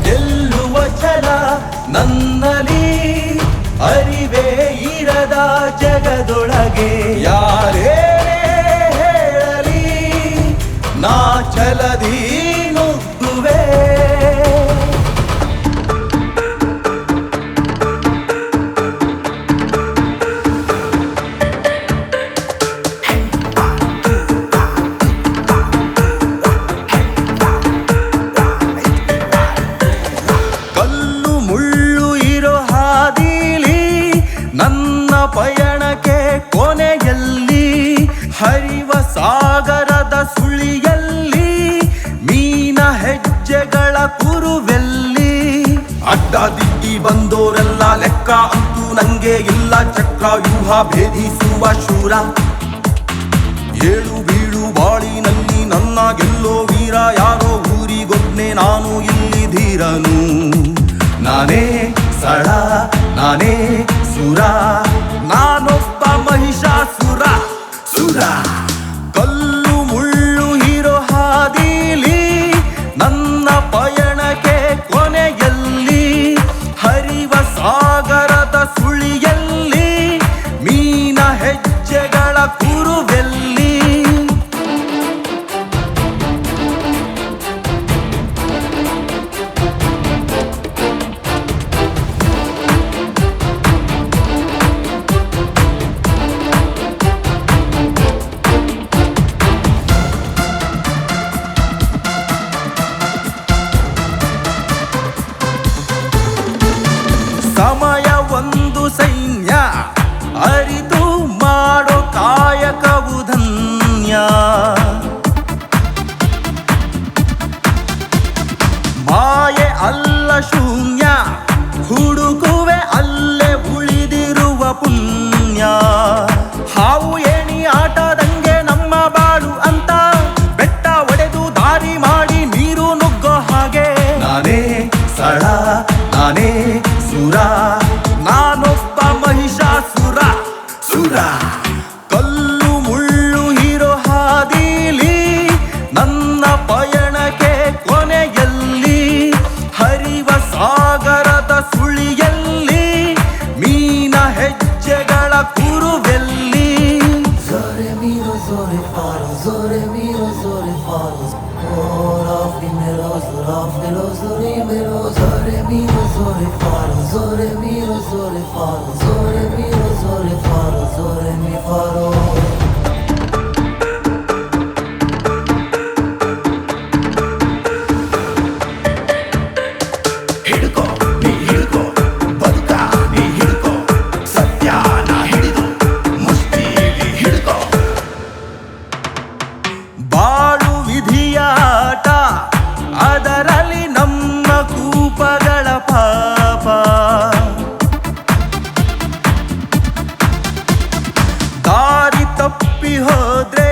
ಗೆಲ್ಲುವ ಛಲ ನನ್ನಲ್ಲಿ ಅರಿವೇ ಇರದ ಜಗದೊಳಗೆ ಯಾರೇ ಹೇಳಲಿ ನಾ ಛಲದಿ ನುಗ್ಗುವೆ. ಕಲ್ಲು ಮುಳ್ಳು ಇರೋ ಹಾದಿಲಿ ನನ್ನ ಪಯಣಕ್ಕೆ ಕೊನೆಯಲ್ಲಿ ಹರಿವ ಸಾಗರದ ಸುಳಿಯಲ್ಲಿ ಮೀನ ಹೆಜ್ಜೆಗಳ ಕುರುವೆಲ್ಲಿ ಅಡ್ಡದಿಡ್ಡಿ ಬಂದೋರೆಲ್ಲ ಲೆಕ್ಕ ಅಂತೂ ನಂಗೆ ಇಲ್ಲ. ಚಕ್ರವ್ಯೂಹ ಭೇದಿಸುವ ಶೂರ ಏಳು ಬೀಳು ಬಾಳಿನಲ್ಲಿ ನನ್ನ ಗೆಲ್ಲೋ ವೀರ ಯಾರೋ ಊರಿಗೊಬ್ನೆ ನಾನು ಇಲ್ಲಿ ಧೀರನು. ನಾನೇ ಸಳ ನಾನೇ ಸುರ ನಾನೊಬ್ಬ ಮಹಿಷಾಸುರ ಸುರ. ಕಲ್ಲು ಮುಳ್ಳು ಇರೋ ಹಾದಿಲಿ ನನ್ನ ಪಯಣಕ್ಕೆ ಕೊನೆಯಲ್ಲಿ ಹರಿವ ಸಾಗರದ ಸುಳಿಯಲ್ಲಿ ಮೀನ ಹೆಜ್ಜೆಗಳ ಕುರುವೆಲ್ಲಿ. ಸಮಯ ಒಂದು ಸೈನ್ಯ ಅರಿತು ಮಾಡೋ ಕಾಯಕವು ಧನ್ಯ. ಮಾಯೆ ಅಲ್ಲ ಶೂನ್ಯ ಹುಡುಕುವೆ ಅಲ್ಲೇ ಉಳಿದಿರುವ ಪುಣ್ಯ. ಹಾವು ಏಣಿ ಆಟದಂಗೆ ನಮ್ಮ ಬಾಳು ಅಂತ ಬೆಟ್ಟ ಒಡೆದು ದಾರಿ ಮಾಡಿ ನೀರು ನುಗ್ಗೋ ಹಾಗೆ ನಾನೇ ಸಳ ನಾನೇ ಸುರ ನಾನೊಬ್ಬ ಮಹಿಷಾಸುರ ಸುರ. ಕಲ್ಲು ಮುಳ್ಳು ಇರೋ ಹಾದಿಲಿ ನನ್ನ ಪಯಣಕ್ಕೆ ಕೊನೆಯಲ್ಲಿ ಹರಿವ ಸಾಗರದ ಸುಳಿಯಲ್ಲಿ ಮೀನ ಹೆಜ್ಜೆಗಳ ಕುರುವೆಲ್ಲಿ. Zore miro, zore faro, zore miro, zore faro. Of the melos, zore miro, zore miro, zore faro, zore miro, zore faro, zore miro, zore faro, zore mi faro. ಹಿಡ್ಕೋ ನೀ ಹಿಡ್ಕೋ ಬದುಕ ನೀ ಹಿಡ್ಕೋ ಸತ್ಯ ನಾ ಹಿಡಿದು ಮುಷ್ಟಿಲಿ ಹಿಡ್ಕೋ. ಬಾಳು ವಿಧಿಯಾಟ ಅದರಲ್ಲಿ ನಮ್ಮ ಕೂಪಗಳ ಪಾಪ. ದಾರಿ ತಪ್ಪಿ ಹೋದ್ರೆ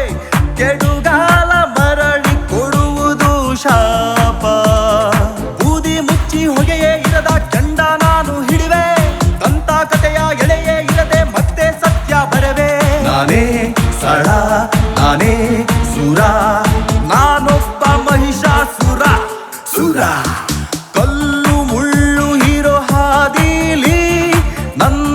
ಕೆಡುಗಾಲ ಮರಳಿ ಕೊಡುವುದು ಶಾಪ. ಬೂದಿ ಮುಚ್ಚಿ ಹೊಗೆಯೇ ಇರದ ಚಂಡ ನಾನು ಹಿಡಿವೆ ತಂತ ಕಥೆಯ ಎಳೆಯೇ ಇರದೆ ಮತ್ತೆ ಸತ್ಯ ಬರವೆ. ನಾನೇ ಸಳ ನಾನೇ ಸುರ ನಾನೊಬ್ಬ ಮಹಿಷಾಸುರ ಸುರ. ಕಲ್ಲು ಮುಳ್ಳು ಇರೋ ಹಾದಿಲಿ ನನ್ನ